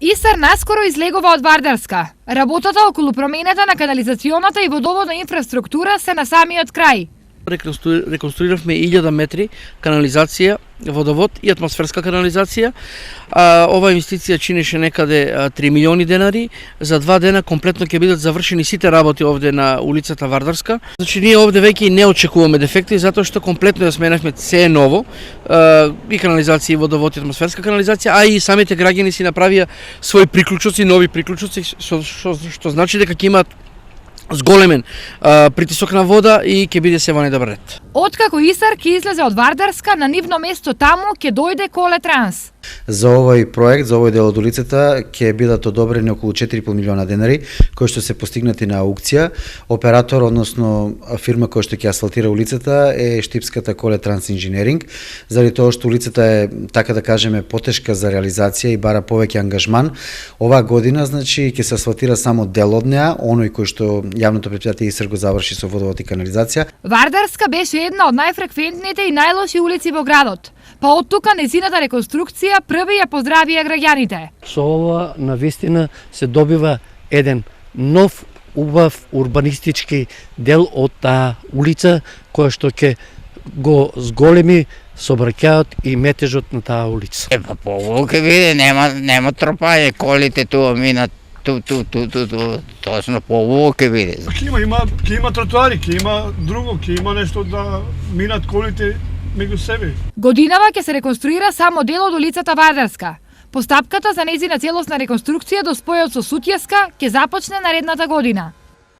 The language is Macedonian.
Истар наскоро излегува од Вардарска. Работата околу промената на канализационата и водоводна инфраструктура се на самиот крај. Реконструиравме 1000 метри канализација, водовод и атмосферска канализација. Ова инвестиција чинеше некаде 3 милиони денари. За 2 дена комплетно ќе бидат завршени сите работи овде на улицата Вардарска. Значи ние овде веќе не очекуваме дефекти затоа што комплетно ја сменавме се ново, и канализација, и водовод, и атмосферска канализација, а и самите граѓани си направија своји приклучоци, нови приклучоци, што значи дека ќе имаат зголемен притисок на вода и ќе биде се во недобар ред. Откако Истар ќе излезе од Вардарска, на нивно место таму ќе дојде Колетранс. За овој проект, за овој дел од улицата ќе бидат одобрени околу 4,5 милиона денари, кои што се постигнати на аукција. Оператор, односно фирма која што ќе асфалтира улицата е штипската Колетранс инженеринг, заради тоа што улицата е, така да кажеме, потешка за реализација и бара повеќе ангажман. Оваа година, значи, ќе се асфалтира само дел од неа, оној кој што јавното претпријатие Истар го заврши со водовод и канализација. Вардарска беше една од најфреквентните и најлоши улици во градот. Па од тука незината реконструкција први ја поздравија граѓаните. Со ова навистина се добива еден нов убав урбанистички дел од таа улица која што ќе го зголеми сообраќајот и метежот на таа улица. Па поубаво ќе биде, нема тропање, колите туа минат точно поубаво ќе биде. Ќе има тротоари, ќе има друго, ќе има нешто да минат колите меѓу себе. Годинава ќе се реконструира само дел од улицата Вардарска. Постапката за нејзина целосна реконструкција до спојот со Сутјеска ќе започне наредната година.